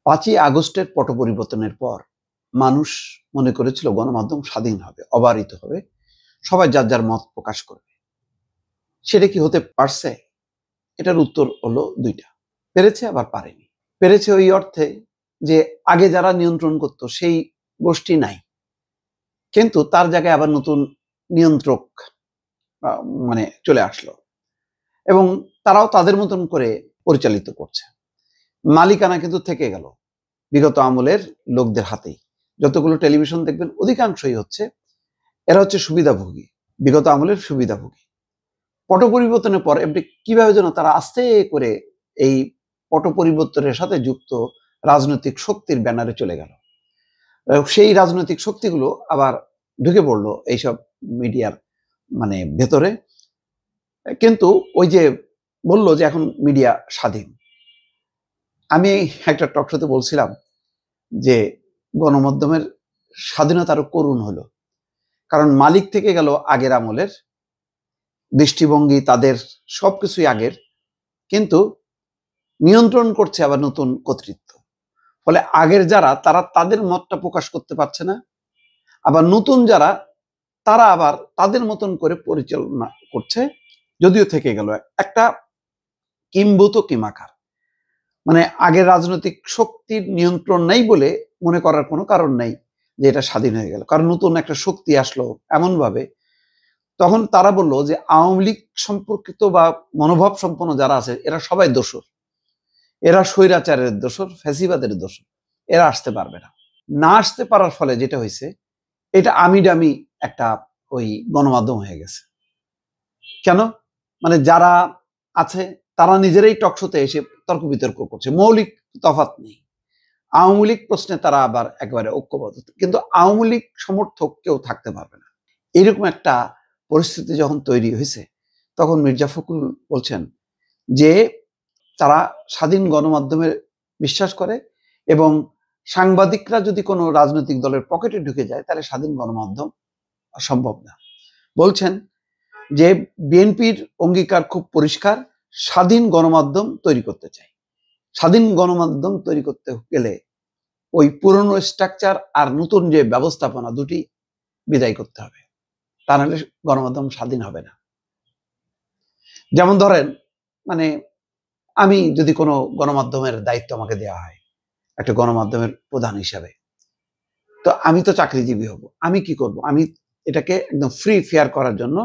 5ই আগস্টের পট পরিবর্তনের পর মানুষ মনে করেছিল গণমাধ্যম স্বাধীন হবে, অবারিত হবে, সবাই যার যার মত প্রকাশ করবে। সেটা কি হতে পারছে? এটার উত্তর হলো দুইটা, পেরেছে আবার পারেনি। পেরেছে ওই অর্থে যে আগে যারা নিয়ন্ত্রণ করত সেই গোষ্ঠী নাই, কিন্তু তার জায়গায় আবার নতুন নিয়ন্ত্রক মানে চলে আসলো এবং তারাও তাদের মতন করে পরিচালিত করছে। মালিকানা কিন্তু থেকে গেল বিগত আমলের লোকদের হাতেই। যতগুলো টেলিভিশন দেখবেন অধিকাংশই হচ্ছে এরা হচ্ছে সুবিধাভোগী, বিগত আমলের সুবিধাভোগী। পট পরিবর্তনের পর এমনি কিভাবে যেন তারা আস্তে করে এই পট পরিবর্তনের সাথে যুক্ত রাজনৈতিক শক্তির ব্যানারে চলে গেল। সেই রাজনৈতিক শক্তিগুলো আবার ঢুকে পড়লো এইসব মিডিয়ার মানে ভেতরে। কিন্তু ওই যে বললো যে এখন মিডিয়া স্বাধীন, আমি একটা টকশোতে বলছিলাম যে গণমাধ্যমের স্বাধীনতা আরো করুণ হলো, কারণ মালিক থেকে গেল আগের আমলের দৃষ্টিভঙ্গি, তাদের সবকিছুই আগের, কিন্তু নিয়ন্ত্রণ করছে আবার নতুন কর্তৃত্ব। ফলে আগের যারা তারা তাদের মতটা প্রকাশ করতে পারছে না, আবার নতুন যারা তারা আবার তাদের মতন করে পরিচালনা করছে, যদিও থেকে গেল একটা কিম্ভূত কিমাকার। মানে আগের রাজনৈতিক শক্তির নিয়ন্ত্রণ নেই বলে মনে করার কোনো কারণ নেই যে এটা স্বাধীন হয়ে গেল, কারণ নতুন একটা শক্তি আসলো এমন ভাবে। তখন তারা বললো যে আওয়ামী লীগ সম্পর্কিত বা মনোভাব সম্পন্ন যারা আছে এরা সবাই দোষর, এরা স্বৈরাচারের দোষর, ফ্যাসিবাদের দোষর, এরা আসতে পারবে না। না আসতে পারার ফলে যেটা হয়েছে, এটা আমিডামি একটা ওই গণমাধ্যম হয়ে গেছে। কেন? মানে যারা আছে তারা নিজেরাই টকশোতে এসে তর্ক বিতর্ক করছে, মৌলিক তফাৎ নেই। আওয়ামী লীগ প্রশ্নে তারা আবার একেবারে ঐক্যবদ্ধ, কিন্তু আওয়ামী লীগ সমর্থক কেউ থাকতে পারবে না। এরকম একটা পরিস্থিতি যখন তৈরি হয়েছে, তখন মির্জা ফখরুল বলছেন যে তারা স্বাধীন গণমাধ্যমে বিশ্বাস করে এবং সাংবাদিকরা যদি কোনো রাজনৈতিক দলের পকেটে ঢুকে যায় তাহলে স্বাধীন গণমাধ্যম সম্ভব না। বলছেন যে বিএনপির অঙ্গীকার খুব পরিষ্কার, স্বাধীন গণমাধ্যম তৈরি করতে চাই। স্বাধীন গণমাধ্যম তৈরি করতে গেলে ওই পুরনো স্ট্রাকচার আর নতুন যে ব্যবস্থাপনা দুটি বিদায় করতে হবে, তা নাহলে গণমাধ্যম স্বাধীন হবে না। যেমন ধরেন, মানে আমি যদি কোনো গণমাধ্যমের দায়িত্ব আমাকে দেওয়া হয় একটা গণমাধ্যমের প্রধান হিসাবে, তো আমি তো চাকরিজীবী হব, আমি কি করব? আমি এটাকে একদম ফ্রি ফেয়ার করার জন্য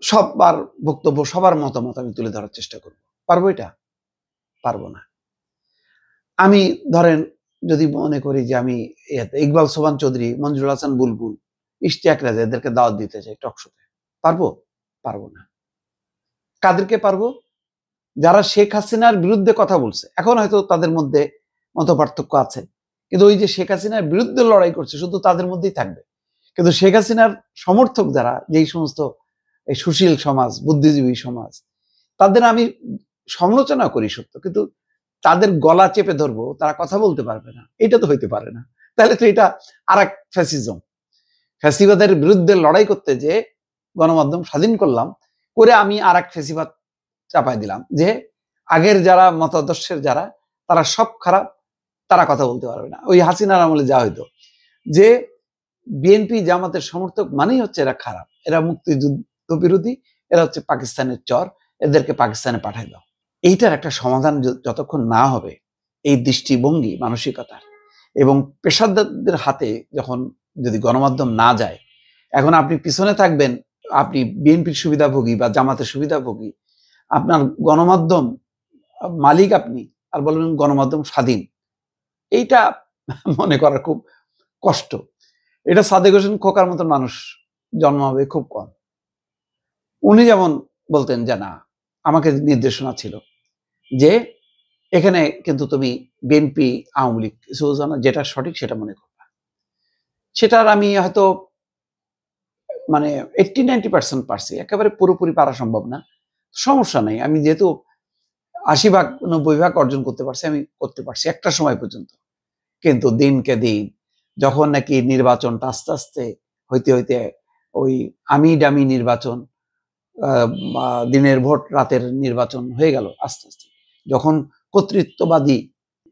সবার বক্তব্য, সবার মতামত আমি তুলে ধরার চেষ্টা করব। পারবো এটা? পারবো না। আমি ধরেন যদি মনে করি যে আমি ইকবাল সোবহান চৌধুরী, মঞ্জুর হাসান বুলবুল, ইশতিয়াক রাজা এদেরকে দাওয়াত দিতে চাই টকশোতে, পারবো? পারবো না। কাদেরকে পারবো? যারা শেখ হাসিনার বিরুদ্ধে কথা বলছে, এখন হয়তো তাদের মধ্যে মতপার্থক্য আছে, কিন্তু ওই যে শেখ হাসিনার বিরুদ্ধে লড়াই করছে শুধু তাদের মধ্যেই থাকবে। কিন্তু শেখ হাসিনার সমর্থক যারা, যেই সমস্ত এই সুশীল সমাজ, বুদ্ধিজীবী সমাজ, তাদের আমি সমালোচনা করি সত্য, কিন্তু তাদের গলা চেপে ধরবো, তারা কথা বলতে পারবে না, এটা তো হইতে পারে না। তাহলে তো এটা আর এক ফ্যাসিজম। ফ্যাসিবাদের বিরুদ্ধে লড়াই করতে যে গণমাধ্যম স্বাধীন করলাম, করে আমি আর এক ফ্যাসিবাদ চাপাই দিলাম যে আগের যারা মতাদর্শের যারা, তারা সব খারাপ, তারা কথা বলতে পারবে না। ওই হাসিনার আমলে যা হইতো যে বিএনপি জামাতের সমর্থক মানেই হচ্ছে এরা খারাপ, এরা মুক্তিযুদ্ধ বিরোধী, এরা হচ্ছে পাকিস্তানের চর, এদেরকে পাকিস্তানে পাঠাই দাও। এইটার একটা সমাধান যতক্ষণ না হবে, এই দৃষ্টিভঙ্গি মানসিকতার এবং পেশাদারদের হাতে যখন যদি গণমাধ্যম না যায়, এখন আপনি পিছনে থাকবেন, আপনি বিএনপির সুবিধাভোগী বা জামাতের সুবিধাভোগী, আপনার গণমাধ্যম মালিক আপনি, আর বলবেন গণমাধ্যম স্বাধীন, এইটা মনে করা খুব কষ্ট। এটা সাদেক হোসেন খোকার মতন মানুষ জন্মাবে খুব কম। উনি যেমন বলতেন যে না, আমাকে নির্দেশনা ছিল যে এখানে কিন্তু তুমি বিএনপি আওয়ামী লীগ যেটা সঠিক সেটা মনে করবা। সেটার আমি হয়তো মানে 80-90% পারছি, একেবারে পুরোপুরি পারা সম্ভব না, সমস্যা নেই। আমি যেহেতু 80-90% অর্জন করতে পারছি, আমি করতে পারছি একটা সময় পর্যন্ত। কিন্তু দিনকে দিন যখন নাকি নির্বাচনটা আস্তে আস্তে হইতে হইতে ওই আমি ডামি নির্বাচন, দিনের ভোট রাতের নির্বাচন হয়ে গেল আস্তে আস্তে, যখন কর্তৃত্ববাদী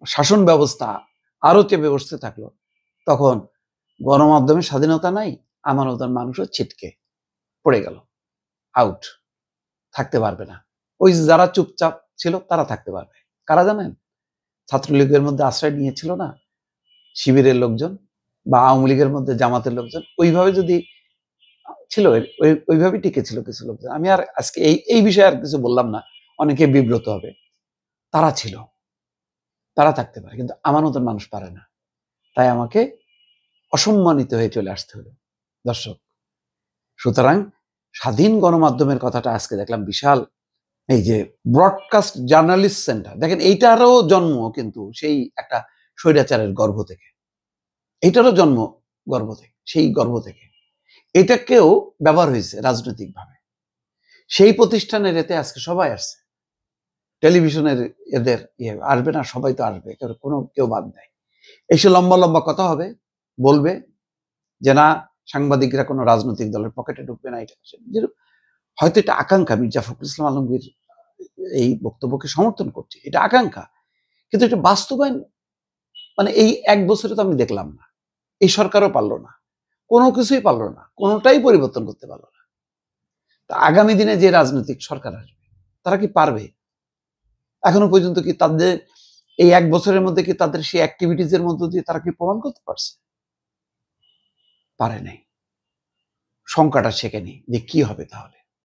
শাসন ব্যবস্থা আরো চেপে বসতে থাকলো, তখন গণমাধ্যমের স্বাধীনতা নাই, আমানতার মানুষও ছিটকে পড়ে গেল, আউট, থাকতে পারবে না। ওই যারা চুপচাপ ছিল তারা থাকতে পারবে। কারা জানেন? ছাত্রলীগের মধ্যে আশ্রয় নিয়েছিল না শিবিরের লোকজন, বা আওয়ামী লীগের মধ্যে জামাতের লোকজন, ওইভাবে যদি ছিল, ওইভাবেই টিকে ছিল কিছু লোকজন। আমি আর আজকে এই বিষয়ে আর কিছু বললাম না, অনেকে বিব্রত হবে। তারা ছিল, তারা থাকতে পারে, কিন্তু আমানতের মানুষ পারে না। তাই আমাকে অসম্মানিত হয়ে চলে আসতে হলো দর্শক। সুতরাং স্বাধীন গণমাধ্যমের কথাটা আজকে দেখলাম বিশাল, এই যে ব্রডকাস্ট জার্নালিস্ট সেন্টার, দেখেন এইটারও জন্ম কিন্তু সেই একটা স্বৈরাচারের গর্ভ থেকে, এইটারও জন্ম গর্ভ থেকে, সেই গর্ভ থেকে এটাকেও ব্যবহার হয়েছে রাজনৈতিকভাবে। সেই প্রতিষ্ঠানের এতে আজকে সবাই আসছে, টেলিভিশনের এদের আসবে না, সবাই তো আসবে, কোনো কেউ বাদ নেই। এসে লম্বা লম্বা কথা হবে, বলবে যে না সাংবাদিকরা কোনো রাজনৈতিক দলের পকেটে ঢুকবে না। এটা হয়তো এটা আকাঙ্ক্ষা, মির্জা ফখরুল ইসলাম আলমগীর এই বক্তব্যকে সমর্থন করছে, এটা আকাঙ্ক্ষা, কিন্তু এটা বাস্তবায়ন মানে এই 1 বছরে তো আমি দেখলাম না। এই সরকারও পারলো না, কোনো কিছুই পারলো না, কোনোটাই পরিবর্তন করতে পারলো না। তা আগামী দিনে যে রাজনৈতিক সরকার আসবে তারা কি পারবে? এখনো পর্যন্ত কি তাদের এই 1 বছরের মধ্যে কি তাদের সেই অ্যাক্টিভিটিজ এর মধ্য দিয়ে তারা কি প্রমাণ করতে পারছে? পারে নাই। শঙ্কাটা শেখেনি যে কি হবে তাহলে।